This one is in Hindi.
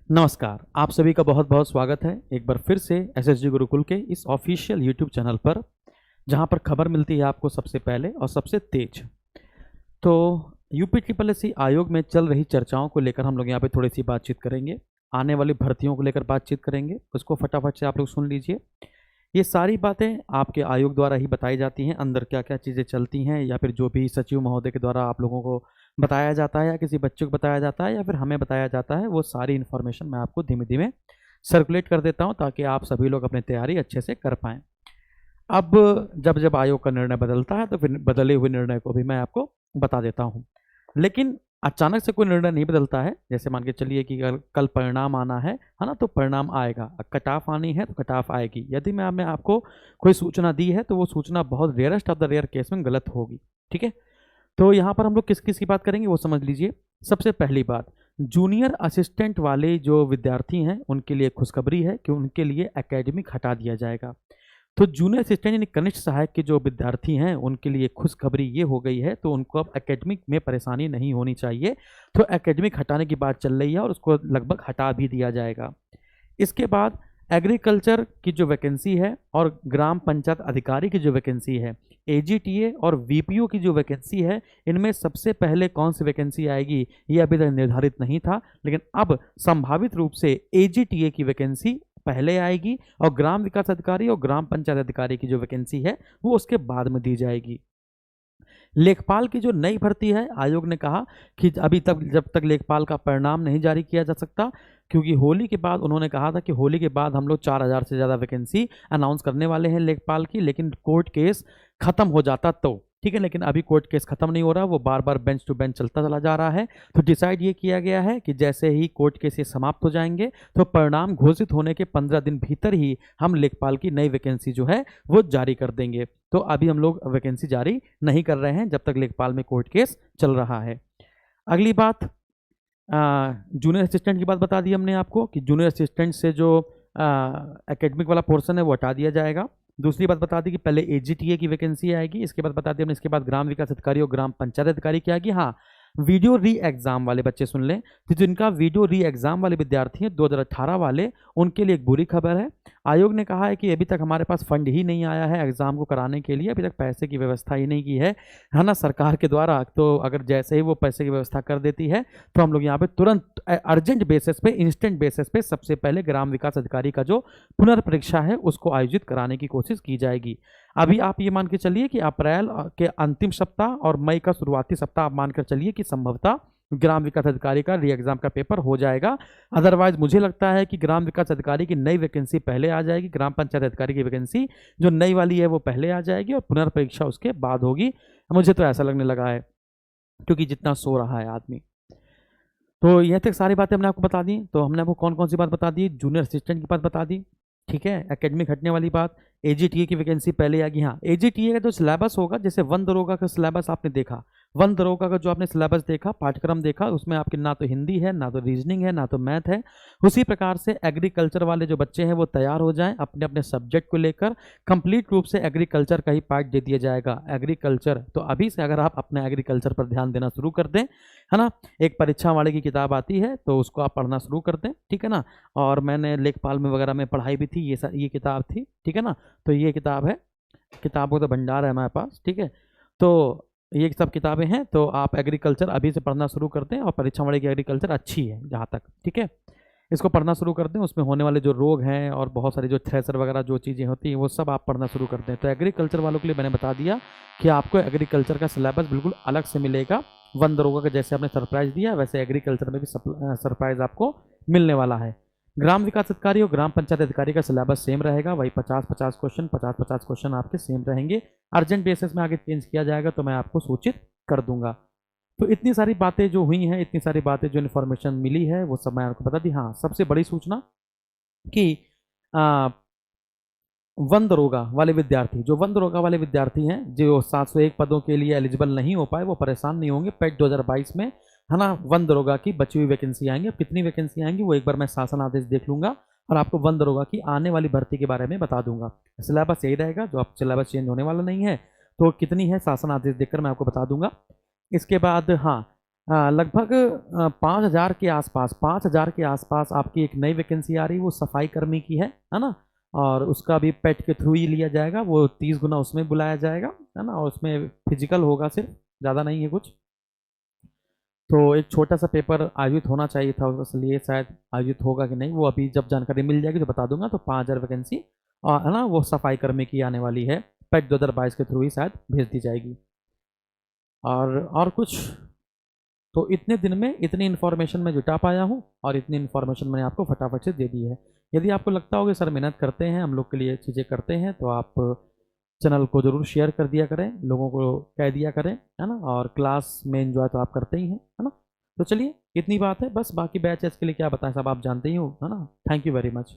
नमस्कार, आप सभी का बहुत बहुत स्वागत है एक बार फिर से एसएसजी गुरुकुल के इस ऑफिशियल यूट्यूब चैनल पर, जहां पर खबर मिलती है आपको सबसे पहले और सबसे तेज। तो यूपी ट्रिपल एससी आयोग में चल रही चर्चाओं को लेकर हम लोग यहाँ पे थोड़ी सी बातचीत करेंगे। आने वाली भर्तियों को लेकर बातचीत करेंगे, उसको फटाफट से आप लोग सुन लीजिए। ये सारी बातें आपके आयोग द्वारा ही बताई जाती हैं, अंदर क्या क्या चीज़ें चलती हैं या फिर जो भी सचिव महोदय के द्वारा आप लोगों को बताया जाता है या किसी बच्चे को बताया जाता है या फिर हमें बताया जाता है, वो सारी इन्फॉर्मेशन मैं आपको धीमे धीमे सर्कुलेट कर देता हूँ ताकि आप सभी लोग अपनी तैयारी अच्छे से कर पाएँ। अब जब जब आयोग का निर्णय बदलता है तो फिर बदले हुए निर्णय को भी मैं आपको बता देता हूँ। लेकिन अचानक से कोई निर्णय नहीं बदलता है। जैसे मान के चलिए कि कल परिणाम आना है ना, तो परिणाम आएगा। कट ऑफ आनी है तो कट ऑफ आएगी। यदि मैं आपको कोई सूचना दी है तो वो सूचना बहुत rarest of the rare case में गलत होगी। ठीक है, तो यहाँ पर हम लोग किस किस की बात करेंगे वो समझ लीजिए। सबसे पहली बात, जूनियर असिस्टेंट वाले जो विद्यार्थी हैं उनके लिए खुशखबरी है कि उनके लिए एकेडमिक हटा दिया जाएगा। तो जूनियर असिस्टेंट यानी कनिष्ठ सहायक के जो विद्यार्थी हैं उनके लिए खुशखबरी ये हो गई है, तो उनको अब एकेडमिक में परेशानी नहीं होनी चाहिए। तो एकेडमिक हटाने की बात चल रही है और उसको लगभग हटा भी दिया जाएगा। इसके बाद एग्रीकल्चर की जो वैकेंसी है और ग्राम पंचायत अधिकारी की जो वैकेंसी है, एजीटीए और वीपीओ की जो वैकेंसी है, इनमें सबसे पहले कौन सी वैकेंसी आएगी ये अभी तक निर्धारित नहीं था, लेकिन अब संभावित रूप से एजीटीए की वैकेंसी पहले आएगी और ग्राम विकास अधिकारी और ग्राम पंचायत अधिकारी की जो वैकेंसी है वो उसके बाद में दी जाएगी। लेखपाल की जो नई भर्ती है, आयोग ने कहा कि अभी तक जब तक लेखपाल का परिणाम नहीं जारी किया जा सकता, क्योंकि होली के बाद उन्होंने कहा था कि होली के बाद हम लोग 4000 से ज़्यादा वैकेंसी अनाउंस करने वाले हैं लेखपाल की, लेकिन कोर्ट केस खत्म हो जाता तो ठीक है। लेकिन अभी कोर्ट केस खत्म नहीं हो रहा, वो बार बार बेंच टू बेंच चलता चला जा रहा है। तो डिसाइड ये किया गया है कि जैसे ही कोर्ट केस ये समाप्त हो जाएंगे तो परिणाम घोषित होने के 15 दिन भीतर ही हम लेखपाल की नई वैकेंसी जो है वो जारी कर देंगे। तो अभी हम लोग वैकेंसी जारी नहीं कर रहे हैं जब तक लेखपाल में कोर्ट केस चल रहा है। अगली बात, जूनियर असिस्टेंट की बात बता दी हमने आपको कि जूनियर असिस्टेंट से जो एकेडमिक वाला पोर्शन है वो हटा दिया जाएगा। दूसरी बात बता दी कि पहले एजीटीए की वैकेंसी आएगी, इसके बाद बता दी हमने, इसके बाद ग्राम विकास अधिकारी और ग्राम पंचायत अधिकारी की आएगी। हाँ, वीडियो री एग्जाम वाले बच्चे सुन लें, तो जिनका वीडियो री एग्जाम वाले विद्यार्थी हैं 2018 वाले, उनके लिए एक बुरी खबर है। आयोग ने कहा है कि अभी तक हमारे पास फंड ही नहीं आया है एग्जाम को कराने के लिए, अभी तक पैसे की व्यवस्था ही नहीं की है ना सरकार के द्वारा। तो अगर जैसे ही वो पैसे की व्यवस्था कर देती है तो हम लोग यहाँ पे तुरंत अर्जेंट बेसिस पे, इंस्टेंट बेसिस पे सबसे पहले ग्राम विकास अधिकारी का जो पुनर्परीक्षा है उसको आयोजित कराने की कोशिश की जाएगी। अभी आप ये मान के चलिए कि अप्रैल के अंतिम सप्ताह और मई का शुरुआती सप्ताह आप मानकर चलिए कि संभवतः ग्राम विकास अधिकारी का री एग्जाम का पेपर हो जाएगा। अदरवाइज मुझे लगता है कि ग्राम विकास अधिकारी की नई वैकेंसी पहले आ जाएगी, ग्राम पंचायत अधिकारी की वैकेंसी जो नई वाली है वो पहले आ जाएगी और पुनर्परीक्षा उसके बाद होगी। मुझे तो ऐसा लगने लगा है, क्योंकि जितना सो रहा है आदमी। तो यह तक सारी बातें हमने आपको बता दी। तो हमने आपको कौन कौन सी बात बता दी, जूनियर असिस्टेंट की बात बता दी, ठीक है, एकेडमिक हटने वाली बात, एजीटीए की वैकेंसी पहले आएगी। हाँ, एजीटीए का जो सिलेबस होगा, जैसे वन दरोगा का सिलेबस आपने देखा, वन दरोगा का जो आपने सिलेबस देखा, पाठ्यक्रम देखा, उसमें आपके ना तो हिंदी है, ना तो रीजनिंग है, ना तो मैथ है। उसी प्रकार से एग्रीकल्चर वाले जो बच्चे हैं वो तैयार हो जाएं अपने अपने सब्जेक्ट को लेकर। कंप्लीट रूप से एग्रीकल्चर का ही पार्ट दे दिया जाएगा। एग्रीकल्चर तो अभी से अगर आप अपने एग्रीकल्चर पर ध्यान देना शुरू कर दें, है ना, एक परीक्षा वाले की किताब आती है तो उसको आप पढ़ना शुरू कर दें, ठीक है ना। और मैंने लेखपाल में वगैरह में पढ़ाई भी थी, ये किताब थी, ठीक है ना। तो ये किताब है, किताबों का भंडार है हमारे पास, ठीक है। तो ये सब किताबें हैं, तो आप एग्रीकल्चर अभी से पढ़ना शुरू कर दें और परीक्षा वाले की एग्रीकल्चर अच्छी है जहाँ तक, ठीक है, इसको पढ़ना शुरू कर दें। उसमें होने वाले जो रोग हैं और बहुत सारी जो थ्रेसर वगैरह जो चीज़ें होती हैं वो सब आप पढ़ना शुरू कर दें। तो एग्रीकल्चर वालों के लिए मैंने बता दिया कि आपको एग्रीकल्चर का सिलेबस बिल्कुल अलग से मिलेगा। वन दरोगा का जैसे आपने सरप्राइज दिया वैसे एग्रीकल्चर में भी सरप्राइज आपको मिलने वाला है। ग्राम विकास अधिकारी और ग्राम पंचायत अधिकारी का सिलेबस सेम रहेगा, वही 50-50 क्वेश्चन, 50-50 क्वेश्चन आपके सेम रहेंगे। अर्जेंट बेसिस में आगे चेंज किया जाएगा तो मैं आपको सूचित कर दूंगा। तो इतनी सारी बातें जो हुई हैं, इतनी सारी बातें जो इन्फॉर्मेशन मिली है वो सब मैं आपको बता दी। हाँ, सबसे बड़ी सूचना कि वन दरोगा वाले विद्यार्थी, जो वन दरोगा वाले विद्यार्थी हैं जो 701 पदों के लिए एलिजिबल नहीं हो पाए, वो परेशान नहीं होंगे। पेट 2022 में, है ना, वन दरोगा की बची हुई वैकेंसी आएंगी। अब कितनी वैकेंसी आएंगी वो एक बार मैं शासन आदेश देख लूंगा और आपको वन दरोगा की आने वाली भर्ती के बारे में बता दूंगा। सिलेबस यही रहेगा, जो आप सिलेबस चेंज होने वाला नहीं है। तो कितनी है शासन आदेश देखकर मैं आपको बता दूंगा। इसके बाद हाँ, लगभग 5,000 के आसपास, 5,000 के आसपास आपकी एक नई वैकेंसी आ रही है, वो सफाई कर्मी की है ना। और उसका भी पेट के थ्रू ही लिया जाएगा, वो 30 गुना उसमें बुलाया जाएगा, है ना। और उसमें फिजिकल होगा सिर्फ, ज़्यादा नहीं है कुछ। तो एक छोटा सा पेपर आयोजित होना चाहिए था, इसलिए शायद आयोजित होगा कि नहीं वो अभी जब जानकारी मिल जाएगी तो बता दूंगा। तो 5,000 वैकेंसी और है ना, वो सफाई कर्मी की आने वाली है, पेट 2022 के थ्रू ही शायद भेज दी जाएगी। और कुछ, तो इतने दिन में इतनी इन्फॉर्मेशन मैं जुटा पाया हूँ और इतनी इन्फॉर्मेशन मैंने आपको फटाफट से दे दी है। यदि आपको लगता हो कि सर मेहनत करते हैं, हम लोग के लिए चीज़ें करते हैं, तो आप चैनल को ज़रूर शेयर कर दिया करें, लोगों को कह दिया करें, है ना। और क्लास में एंजॉय तो आप करते ही हैं, है ना। तो चलिए इतनी बात है बस, बाकी बैचेस के लिए क्या बताएं, सब आप जानते ही हो, है ना। Thank you very much.